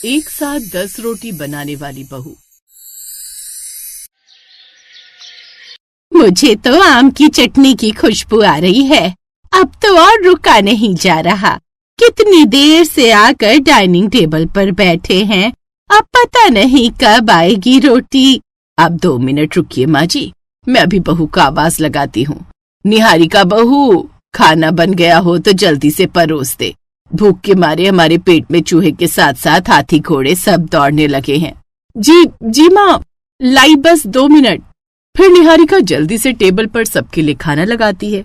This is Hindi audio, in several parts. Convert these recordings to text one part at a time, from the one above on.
एक साथ 10 रोटी बनाने वाली बहू। मुझे तो आम की चटनी की खुशबू आ रही है। अब तो और रुका नहीं जा रहा। कितनी देर से आकर डाइनिंग टेबल पर बैठे हैं, अब पता नहीं कब आएगी रोटी। अब 2 मिनट रुकिए माँ जी, मैं अभी बहू का आवाज लगाती हूँ। निहारिका बहू, खाना बन गया हो तो जल्दी से परोस दे। भूख के मारे हमारे पेट में चूहे के साथ साथ हाथी घोड़े सब दौड़ने लगे हैं। जी माँ, लाई बस 2 मिनट। फिर निहारिका जल्दी से टेबल पर सबके लिए खाना लगाती है।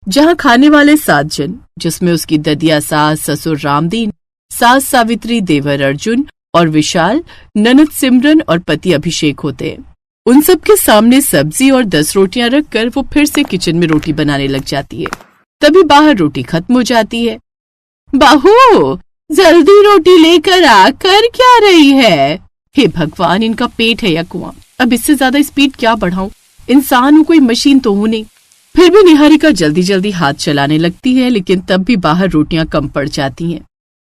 जहाँ खाने वाले 7 जन, जिसमें उसकी ददिया सास, ससुर रामदीन, सास सावित्री, देवर अर्जुन और विशाल, ननद सिमरन और पति अभिषेक होते हैं, उन सब के सामने सब्जी और 10 रोटियां रखकर वो फिर से किचन में रोटी बनाने लग जाती है। तभी बाहर रोटी खत्म हो जाती है। बहू, जल्दी रोटी लेकर आ, कर क्या रही है? हे भगवान, इनका पेट है या कुआं? अब इससे ज्यादा स्पीड क्या बढ़ाऊं? इंसान हूं, कोई मशीन तो हूं नहीं। फिर भी निहारिका जल्दी जल्दी हाथ चलाने लगती है, लेकिन तब भी बाहर रोटियां कम पड़ जाती हैं।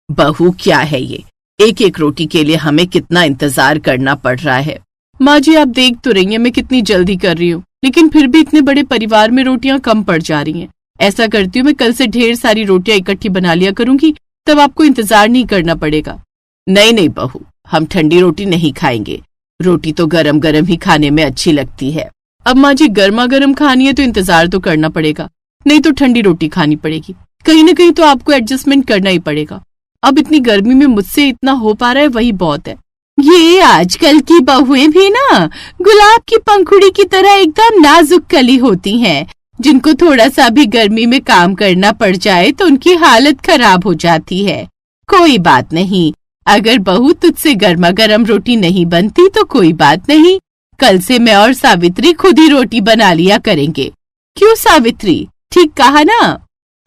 बहू, क्या है ये? एक एक रोटी के लिए हमें कितना इंतजार करना पड़ रहा है। माँ जी, आप देख तो रही हैं मैं कितनी जल्दी कर रही हूँ, लेकिन फिर भी इतने बड़े परिवार में रोटियां कम पड़ जा रही हैं। ऐसा करती हूँ, मैं कल से ढेर सारी रोटियां इकट्ठी बना लिया करूंगी, तब आपको इंतजार नहीं करना पड़ेगा। नहीं बहू, हम ठंडी रोटी नहीं खाएंगे। रोटी तो गरम गरम ही खाने में अच्छी लगती है। अब माँ जी, गर्मा गर्म खानी है तो इंतजार तो करना पड़ेगा, नहीं तो ठंडी रोटी खानी पड़ेगी। कहीं न कहीं तो आपको एडजस्टमेंट करना ही पड़ेगा। अब इतनी गर्मी में मुझसे इतना हो पा रहा है, वही बहुत है। ये आजकल की बहुएं भी ना गुलाब की पंखुड़ी की तरह एकदम नाजुक कली होती हैं। जिनको थोड़ा सा भी गर्मी में काम करना पड़ जाए तो उनकी हालत खराब हो जाती है। कोई बात नहीं, अगर बहू तुझसे गर्मा गर्म रोटी नहीं बनती तो कोई बात नहीं, कल से मैं और सावित्री खुद ही रोटी बना लिया करेंगे। क्यों सावित्री, ठीक कहा ना?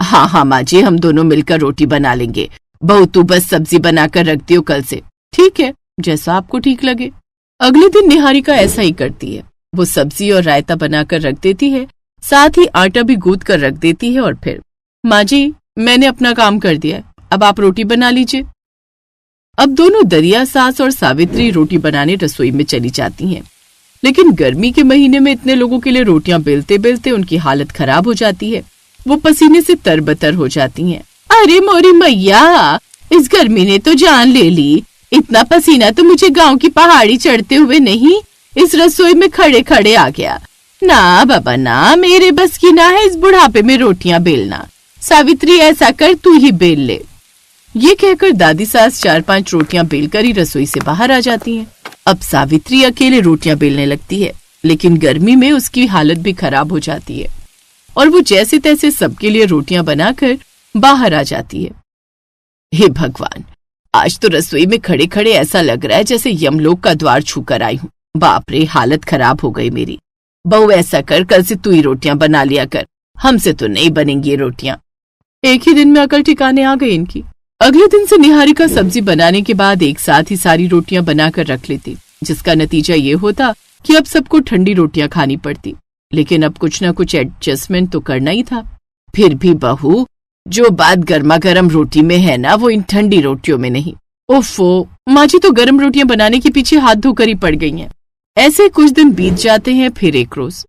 हाँ माँ जी, हम दोनों मिलकर रोटी बना लेंगे। बहू, तू बस सब्जी बनाकर रख दियो कल से। ठीक है, जैसा आपको ठीक लगे। अगले दिन निहारिका ऐसा ही करती है। वो सब्जी और रायता बनाकर रख देती है, साथ ही आटा भी गूंथ कर रख देती है। और फिर, माँ जी, मैंने अपना काम कर दिया है, अब आप रोटी बना लीजिए। अब दोनों दरिया सास और सावित्री रोटी बनाने रसोई में चली जाती हैं। लेकिन गर्मी के महीने में इतने लोगों के लिए रोटियां बेलते बेलते उनकी हालत खराब हो जाती है। वो पसीने से तरबतर हो जाती हैं। अरे मोरी मैया, इस गर्मी ने तो जान ले ली। इतना पसीना तो मुझे गांव की पहाड़ी चढ़ते हुए नहीं, इस रसोई में खड़े खड़े आ गया। ना बाबा ना, मेरे बस की ना है इस बुढ़ापे में रोटियां बेलना। सावित्री, ऐसा कर, तू ही बेल ले। ये कहकर दादी सास 4-5 रोटियां बेलकर ही रसोई से बाहर आ जाती हैं। अब सावित्री अकेले रोटियां बेलने लगती है, लेकिन गर्मी में उसकी हालत भी खराब हो जाती है और वो जैसे तैसे सबके लिए रोटियां बनाकर बाहर आ जाती है। हे भगवान, आज तो रसोई में खड़े खड़े ऐसा लग रहा है जैसे यमलोक का द्वार छूकर आई हूँ। बाप रे, हालत खराब हो गई मेरी। बहू, ऐसा कर, कल से तू ही रोटियां बना लिया कर, हमसे तो नहीं बनेंगी ये रोटियां। एक ही दिन में अकल ठिकाने आ गई इनकी। अगले दिन से निहारिका सब्जी बनाने के बाद एक साथ ही सारी रोटियां बनाकर रख लेती, जिसका नतीजा ये होता कि अब सबको ठंडी रोटियां खानी पड़ती। लेकिन अब कुछ न कुछ एडजस्टमेंट तो करना ही था। फिर भी बहू, जो बात गर्मा गर्म रोटी में है ना, वो इन ठंडी रोटियों में नहीं। ओफो, माँ जी तो गर्म रोटियां बनाने के पीछे हाथ धोकर ही पड़ गई हैं। ऐसे कुछ दिन बीत जाते हैं। फिर एक रोज,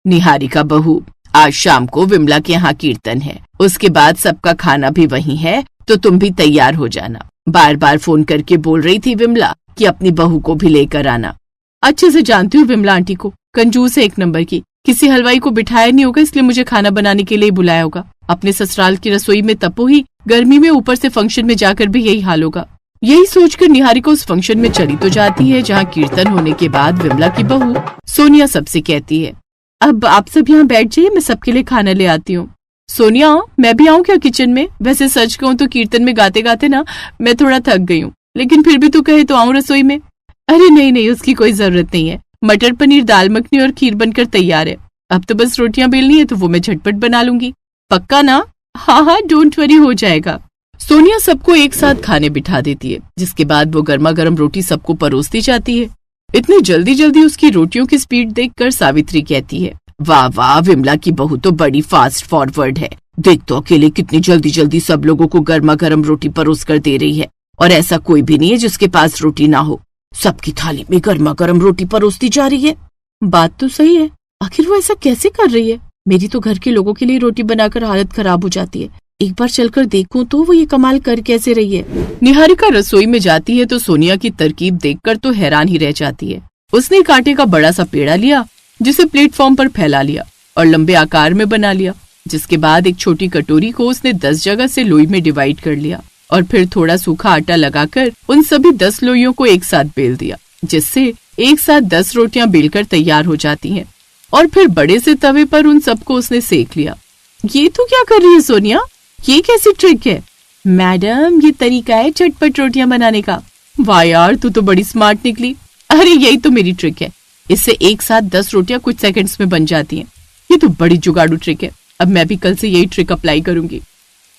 निहारिका बहू, आज शाम को विमला के यहाँ कीर्तन है, उसके बाद सबका खाना भी वहीं है, तो तुम भी तैयार हो जाना। बार बार फोन करके बोल रही थी विमला कि अपनी बहू को भी लेकर आना। अच्छे से जानती हूँ विमला आंटी को, कंजूस है एक नंबर की। किसी हलवाई को बिठाया नहीं होगा, इसलिए मुझे खाना बनाने के लिए बुलाया होगा। अपने ससुराल की रसोई में तपो ही, गर्मी में ऊपर से फंक्शन में जाकर भी यही हाल होगा। यही सोचकर निहारिका उस फंक्शन में चली तो जाती है, जहाँ कीर्तन होने के बाद विमला की बहू सोनिया सबसे कहती है, अब आप सब यहाँ बैठ जाइए, मैं सबके लिए खाना ले आती हूँ। सोनिया, मैं भी आऊँ क्या किचन में? वैसे सच कहूँ तो कीर्तन में गाते गाते ना मैं थोड़ा थक गई हूँ, लेकिन फिर भी तू कहे तो आऊँ रसोई में। अरे नहीं, उसकी कोई जरूरत नहीं है। मटर पनीर, दाल मखनी और खीर बनकर तैयार है। अब तो बस रोटियां बेलनी है, तो वो मैं झटपट बना लूंगी। पक्का ना? हाँ, डोंट वरी, हो जाएगा। सोनिया सबको एक साथ खाने बिठा देती है, जिसके बाद वो गर्मा गर्म रोटी सबको परोसती जाती है। इतनी जल्दी जल्दी उसकी रोटियों की स्पीड देखकर सावित्री कहती है, वाह वाह, विमला की बहू तो बड़ी फास्ट फॉरवर्ड है। देख तो अकेले कितनी जल्दी जल्दी सब लोगों को गर्मा गर्म रोटी परोस कर दे रही है। और ऐसा कोई भी नहीं है जिसके पास रोटी ना हो। सबकी थाली में गर्मा गर्म रोटी परोसती जा रही है। बात तो सही है, आखिर वो ऐसा कैसे कर रही है? मेरी तो घर के लोगों के लिए रोटी बनाकर हालत खराब हो जाती है। एक बार चलकर देखूं तो वो ये कमाल कर कैसे रही है। निहारिका रसोई में जाती है तो सोनिया की तरकीब देखकर तो हैरान ही रह जाती है। उसने एक आटे का बड़ा सा पेड़ा लिया, जिसे प्लेटफॉर्म पर फैला लिया और लंबे आकार में बना लिया। जिसके बाद एक छोटी कटोरी को उसने 10 जगह से लोई में डिवाइड कर लिया और फिर थोड़ा सूखा आटा लगाकर उन सभी 10 लोइयों को एक साथ बेल दिया, जिससे एक साथ 10 रोटियां बेलकर तैयार हो जाती हैं। और फिर बड़े से तवे पर उन सबको उसने सेक लिया। ये तो क्या कर रही है सोनिया? ये कैसी ट्रिक है? मैडम, ये तरीका है चटपट रोटियां बनाने का। वाह यार, तू तो बड़ी स्मार्ट निकली। अरे यही तो मेरी ट्रिक है, इससे एक साथ 10 रोटियां कुछ सेकंड्स में बन जाती हैं। ये तो बड़ी जुगाड़ू ट्रिक है। अब मैं भी कल से यही ट्रिक अप्लाई करूंगी।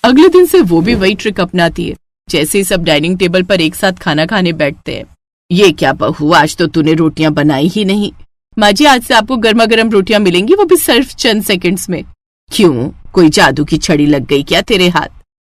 अगले दिन से वो भी वही ट्रिक अपनाती है। जैसे ही सब डाइनिंग टेबल पर एक साथ खाना खाने बैठते हैं। ये क्या बहू, आज तो तूने रोटियां बनाई ही नहीं। माँ जी, आज से आपको गर्मा गर्म रोटियां मिलेंगी, वो भी सिर्फ चंद सेकंड्स में। क्यों, कोई जादू की छड़ी लग गई क्या तेरे हाथ?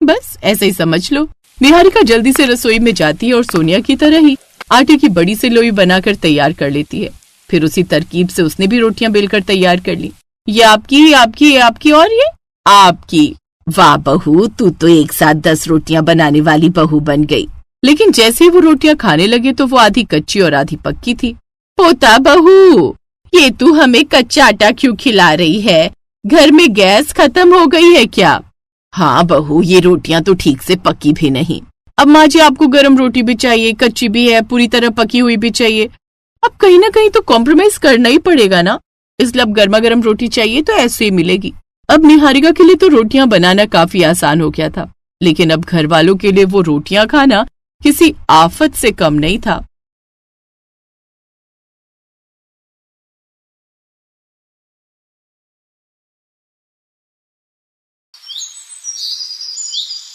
बस ऐसे ही समझ लो। निहारिका जल्दी से रसोई में जाती है और सोनिया की तरह ही आटे की बड़ी सी लोई बनाकर तैयार कर लेती है। फिर उसी तरकीब से उसने भी रोटियां बेलकर तैयार कर ली। ये आपकी, आपकी, आपकी और ये आपकी। वाह बहू, तू तो एक साथ 10 रोटियां बनाने वाली बहू बन गई। लेकिन जैसे ही वो रोटियां खाने लगे तो वो आधी कच्ची और आधी पक्की थी। पोता बहू, ये तू हमें कच्चा आटा क्यों खिला रही है? घर में गैस खत्म हो गई है क्या? हाँ बहू, ये रोटियां तो ठीक से पकी भी नहीं। अब माँ जी, आपको गर्म रोटी भी चाहिए, कच्ची भी है, पूरी तरह पकी हुई भी चाहिए। अब कहीं ना कहीं तो कॉम्प्रोमाइज करना ही पड़ेगा ना। इसलिए अब गर्मा गर्म रोटी चाहिए तो ऐसे ही मिलेगी। अब निहारिका के लिए तो रोटियां बनाना काफी आसान हो गया था, लेकिन अब घर वालों के लिए वो रोटियां खाना किसी आफत से कम नहीं था।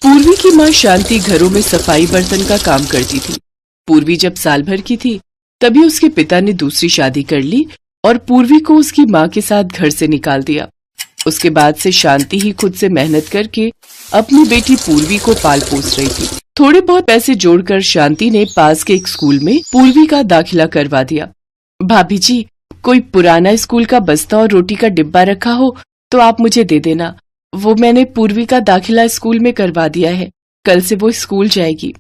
पूर्वी की माँ शांति घरों में सफाई बर्तन का काम करती थी। पूर्वी जब साल भर की थी तभी उसके पिता ने दूसरी शादी कर ली और पूर्वी को उसकी माँ के साथ घर से निकाल दिया। उसके बाद से शांति ही खुद से मेहनत करके अपनी बेटी पूर्वी को पाल पोस रही थी। थोड़े बहुत पैसे जोड़कर शांति ने पास के एक स्कूल में पूर्वी का दाखिला करवा दिया। भाभी जी, कोई पुराना स्कूल का बस्ता और रोटी का डिब्बा रखा हो तो आप मुझे दे देना। वो मैंने पूर्वी का दाखिला स्कूल में करवा दिया है, कल से वो स्कूल जाएगी।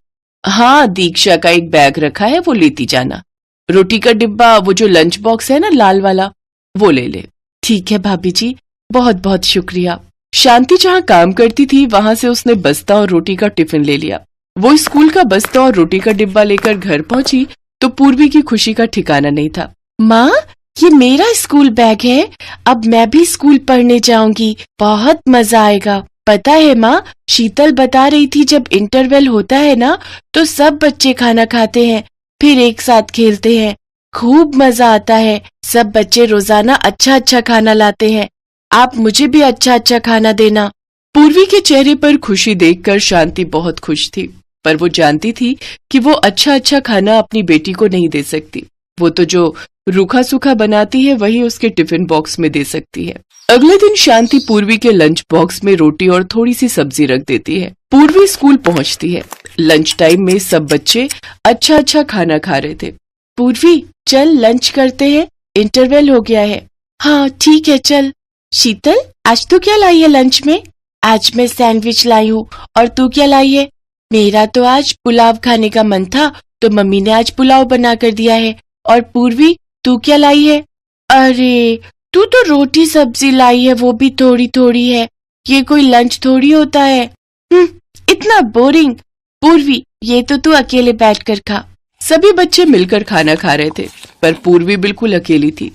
हाँ, दीक्षा का एक बैग रखा है, वो लेती जाना। रोटी का डिब्बा, वो जो लंच बॉक्स है ना लाल वाला, वो ले ले। ठीक है भाभी जी, बहुत बहुत शुक्रिया। शांति जहाँ काम करती थी वहां से उसने बस्ता और रोटी का टिफिन ले लिया। वो स्कूल का बस्ता और रोटी का डिब्बा लेकर घर पहुंची तो पूर्वी की खुशी का ठिकाना नहीं था। माँ, ये मेरा स्कूल बैग है, अब मैं भी स्कूल पढ़ने जाऊंगी, बहुत मजा आएगा। पता है माँ, शीतल बता रही थी जब इंटरवल होता है ना तो सब बच्चे खाना खाते हैं, फिर एक साथ खेलते हैं, खूब मजा आता है। सब बच्चे रोजाना अच्छा अच्छा खाना लाते हैं, आप मुझे भी अच्छा अच्छा खाना देना। पूर्वी के चेहरे पर खुशी देखकर शांति बहुत खुश थी, पर वो जानती थी कि वो अच्छा अच्छा खाना अपनी बेटी को नहीं दे सकती। वो तो जो रूखा सूखा बनाती है वही उसके टिफिन बॉक्स में दे सकती है। अगले दिन शांति पूर्वी के लंच बॉक्स में रोटी और थोड़ी सी सब्जी रख देती है। पूर्वी स्कूल पहुंचती है। लंच टाइम में सब बच्चे अच्छा अच्छा खाना खा रहे थे। पूर्वी, चल लंच करते हैं, इंटरवल हो गया है। हाँ ठीक है, चल। शीतल, आज तू क्या लाई है लंच में? आज मैं सैंडविच लाई हूँ, और तू क्या लाई है? मेरा तो आज पुलाव खाने का मन था तो मम्मी ने आज पुलाव बना कर दिया है। और पूर्वी, तू क्या लाई है? अरे, तू तो रोटी सब्जी लाई है, वो भी थोड़ी थोड़ी है। ये कोई लंच थोड़ी होता है। इतना बोरिंग। पूर्वी, ये तो तू अकेले बैठकर खा। सभी बच्चे मिलकर खाना खा रहे थे, पर पूर्वी बिल्कुल अकेली थी।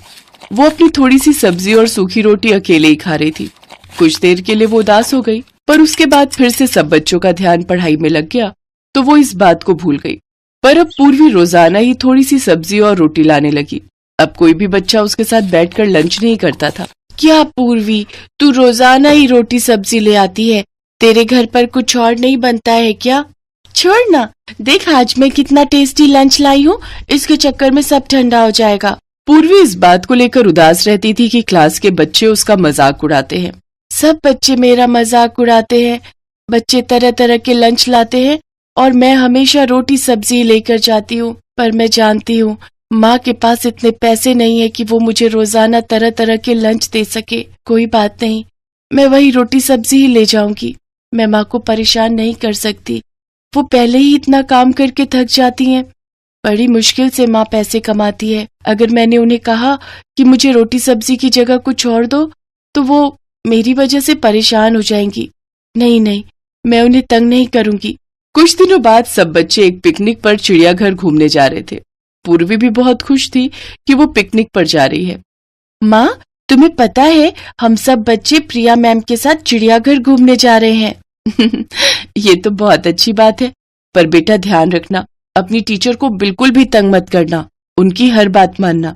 वो अपनी थोड़ी सी सब्जी और सूखी रोटी अकेले ही खा रही थी। कुछ देर के लिए वो उदास हो गई, पर उसके बाद फिर से सब बच्चों का ध्यान पढ़ाई में लग गया तो वो इस बात को भूल गई। पर अब पूर्वी रोजाना ही थोड़ी सी सब्जी और रोटी लाने लगी। अब कोई भी बच्चा उसके साथ बैठकर लंच नहीं करता था। क्या पूर्वी, तू रोजाना ही रोटी सब्जी ले आती है? तेरे घर पर कुछ और नहीं बनता है क्या? छोड़ ना, देख आज मैं कितना टेस्टी लंच लाई हूँ, इसके चक्कर में सब ठंडा हो जाएगा। पूर्वी इस बात को लेकर उदास रहती थी कि क्लास के बच्चे उसका मजाक उड़ाते हैं। सब बच्चे मेरा मजाक उड़ाते हैं, बच्चे तरह तरह के लंच लाते हैं और मैं हमेशा रोटी सब्जी लेकर जाती हूँ, पर मैं जानती हूँ माँ के पास इतने पैसे नहीं है कि वो मुझे रोजाना तरह तरह के लंच दे सके। कोई बात नहीं, मैं वही रोटी सब्जी ही ले जाऊंगी। मैं माँ को परेशान नहीं कर सकती, वो पहले ही इतना काम करके थक जाती हैं। बड़ी मुश्किल से माँ पैसे कमाती है। अगर मैंने उन्हें कहा कि मुझे रोटी सब्जी की जगह कुछ और दो तो वो मेरी वजह से परेशान हो जाएंगी। नहीं नहीं, मैं उन्हें तंग नहीं करूंगी। कुछ दिनों बाद सब बच्चे एक पिकनिक पर चिड़ियाघर घूमने जा रहे थे। पूर्वी भी बहुत खुश थी कि वो पिकनिक पर जा रही है। माँ, तुम्हें पता है हम सब बच्चे प्रिया मैम के साथ चिड़ियाघर घूमने जा रहे हैं। ये तो बहुत अच्छी बात है, पर बेटा ध्यान रखना, अपनी टीचर को बिल्कुल भी तंग मत करना, उनकी हर बात मानना।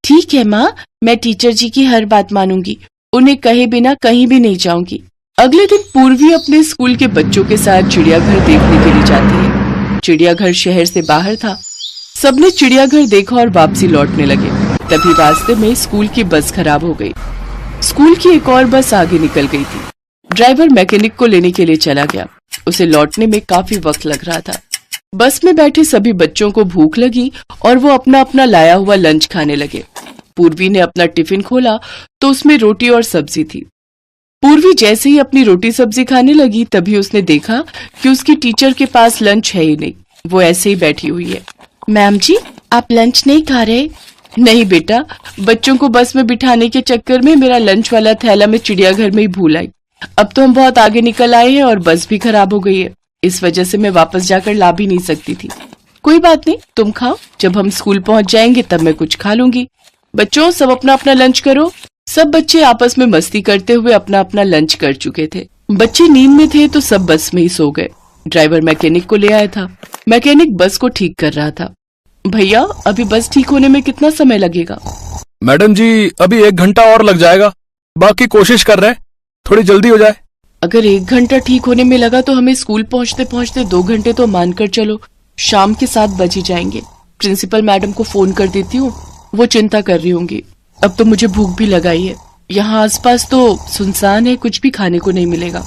ठीक है माँ, मैं टीचर जी की हर बात मानूंगी, उन्हें कहे बिना कहीं भी नहीं जाऊंगी। अगले दिन पूर्वी अपने स्कूल के बच्चों के साथ चिड़ियाघर देखने के लिए जाती है। चिड़ियाघर शहर से बाहर था। सबने चिड़ियाघर देखा और वापसी लौटने लगे। तभी रास्ते में स्कूल की बस खराब हो गई। स्कूल की एक और बस आगे निकल गई थी। ड्राइवर मैकेनिक को लेने के लिए चला गया। उसे लौटने में काफी वक्त लग रहा था। बस में बैठे सभी बच्चों को भूख लगी और वो अपना अपना लाया हुआ लंच खाने लगे। पूर्वी ने अपना टिफिन खोला तो उसमें रोटी और सब्जी थी। पूर्वी जैसे ही अपनी रोटी सब्जी खाने लगी तभी उसने देखा कि उसकी टीचर के पास लंच है ही नहीं, वो ऐसे ही बैठी हुई है। मैम जी, आप लंच नहीं खा रहे? नहीं बेटा, बच्चों को बस में बिठाने के चक्कर में मेरा लंच वाला थैला मैं चिड़ियाघर में ही भूल आई। अब तो हम बहुत आगे निकल आए हैं और बस भी खराब हो गई है, इस वजह से मैं वापस जाकर ला भी नहीं सकती थी। कोई बात नहीं, तुम खाओ, जब हम स्कूल पहुंच जाएंगे तब मैं कुछ खा लूंगी। बच्चों, सब अपना अपना लंच करो। सब बच्चे आपस में मस्ती करते हुए अपना अपना लंच कर चुके थे। बच्चे नींद में थे तो सब बस में ही सो गए। ड्राइवर मैकेनिक को ले आया था। मैकेनिक बस को ठीक कर रहा था। भैया, अभी बस ठीक होने में कितना समय लगेगा? मैडम जी, अभी 1 घंटा और लग जाएगा, बाकी कोशिश कर रहे हैं थोड़ी जल्दी हो जाए। अगर 1 घंटा ठीक होने में लगा तो हमें स्कूल पहुंचते पहुंचते 2 घंटे तो मानकर चलो, शाम के 7 बज ही जाएंगे। प्रिंसिपल मैडम को फोन कर देती हूँ, वो चिंता कर रही होंगी। अब तो मुझे भूख भी लगाई है, यहाँ आसपास तो सुनसान है, कुछ भी खाने को नहीं मिलेगा।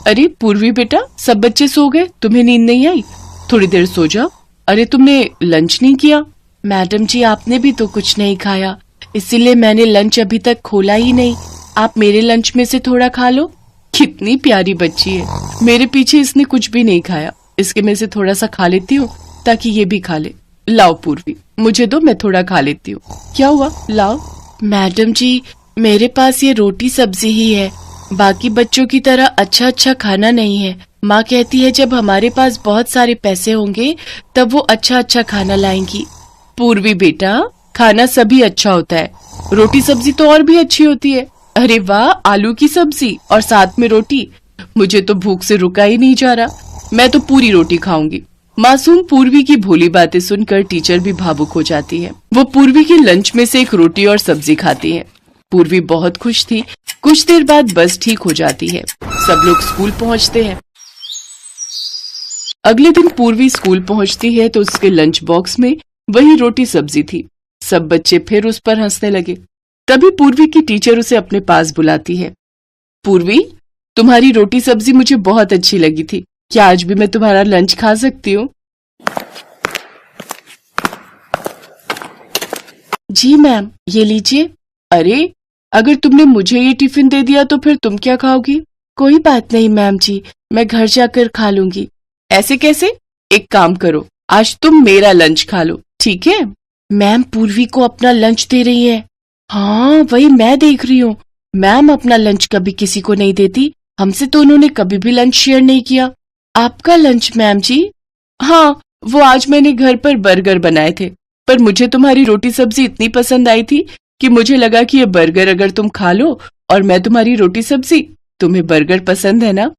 अरे पूर्वी बेटा, सब बच्चे सो गए, तुम्हें नींद नहीं आई? थोड़ी देर सो जाओ। अरे तुमने लंच नहीं किया? मैडम जी, आपने भी तो कुछ नहीं खाया, इसीलिए मैंने लंच अभी तक खोला ही नहीं। आप मेरे लंच में से थोड़ा खा लो। कितनी प्यारी बच्ची है, मेरे पीछे इसने कुछ भी नहीं खाया, इसके में से थोड़ा सा खा लेती हूँ ताकि ये भी खा ले। लाओ पूर्वी, मुझे दो, मैं थोड़ा खा लेती हूँ। क्या हुआ, लाओ। मैडम जी, मेरे पास ये रोटी सब्जी ही है, बाकी बच्चों की तरह अच्छा अच्छा खाना नहीं है। माँ कहती है जब हमारे पास बहुत सारे पैसे होंगे तब वो अच्छा अच्छा खाना लाएंगी। पूर्वी बेटा, खाना सभी अच्छा होता है, रोटी सब्जी तो और भी अच्छी होती है। अरे वाह, आलू की सब्जी और साथ में रोटी, मुझे तो भूख से रुका ही नहीं जा रहा, मैं तो पूरी रोटी खाऊंगी। मासूम पूर्वी की भोली बातें सुनकर टीचर भी भावुक हो जाती है। वो पूर्वी के लंच में से एक रोटी और सब्जी खाती है। पूर्वी बहुत खुश थी। कुछ देर बाद बस ठीक हो जाती है। सब लोग स्कूल पहुंचते हैं। अगले दिन पूर्वी स्कूल पहुंचती है तो उसके लंच बॉक्स में वही रोटी सब्जी थी। सब बच्चे फिर उस पर हंसने लगे। तभी पूर्वी की टीचर उसे अपने पास बुलाती है। पूर्वी, तुम्हारी रोटी सब्जी मुझे बहुत अच्छी लगी थी, क्या आज भी मैं तुम्हारा लंच खा सकती हूँ? जी मैम, ये लीजिए। अरे, अगर तुमने मुझे ये टिफिन दे दिया तो फिर तुम क्या खाओगी? कोई बात नहीं मैम जी, मैं घर जाकर खा लूंगी। ऐसे कैसे? एक काम करो, आज तुम मेरा लंच खा लो, ठीक है? मैम पूर्वी को अपना लंच दे रही है। हाँ, वही मैं देख रही हूँ। मैम अपना लंच कभी किसी को नहीं देती, हमसे तो उन्होंने कभी भी लंच शेयर नहीं किया। आपका लंच मैम जी? हाँ, वो आज मैंने घर पर बर्गर बनाए थे, पर मुझे तुम्हारी रोटी सब्जी इतनी पसंद आई थी कि मुझे लगा कि ये बर्गर अगर तुम खा लो और मैं तुम्हारी रोटी सब्जी। तुम्हें बर्गर पसंद है ना?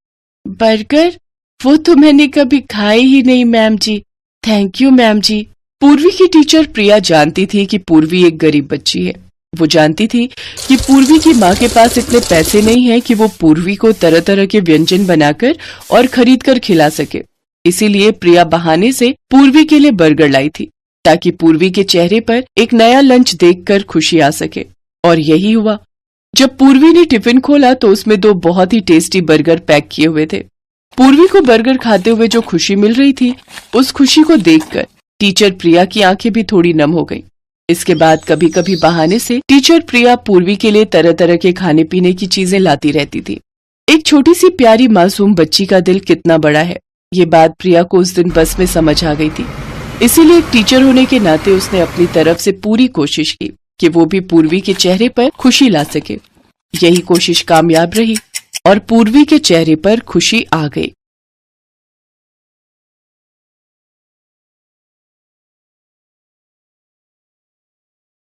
बर्गर? वो तो मैंने कभी खाए ही नहीं मैम जी। थैंक यू मैम जी। पूर्वी की टीचर प्रिया जानती थी कि पूर्वी एक गरीब बच्ची है। वो जानती थी कि पूर्वी की माँ के पास इतने पैसे नहीं हैं कि वो पूर्वी को तरह तरह के व्यंजन बनाकर और खरीद कर खिला सके। इसीलिए प्रिया बहाने से पूर्वी के लिए बर्गर लाई थी ताकि पूर्वी के चेहरे पर एक नया लंच देखकर खुशी आ सके। और यही हुआ। जब पूर्वी ने टिफिन खोला तो उसमें 2 बहुत ही टेस्टी बर्गर पैक किए हुए थे। पूर्वी को बर्गर खाते हुए जो खुशी मिल रही थी, उस खुशी को देखकर टीचर प्रिया की आंखें भी थोड़ी नम हो गईं। इसके बाद कभी कभी बहाने से टीचर प्रिया पूर्वी के लिए तरह तरह के खाने पीने की चीजें लाती रहती थी। एक छोटी सी प्यारी मासूम बच्ची का दिल कितना बड़ा है, ये बात प्रिया को उस दिन बस में समझ आ गई थी। इसीलिए एक टीचर होने के नाते उसने अपनी तरफ से पूरी कोशिश की कि वो भी पूर्वी के चेहरे पर खुशी ला सके। यही कोशिश कामयाब रही और पूर्वी के चेहरे पर खुशी आ गई।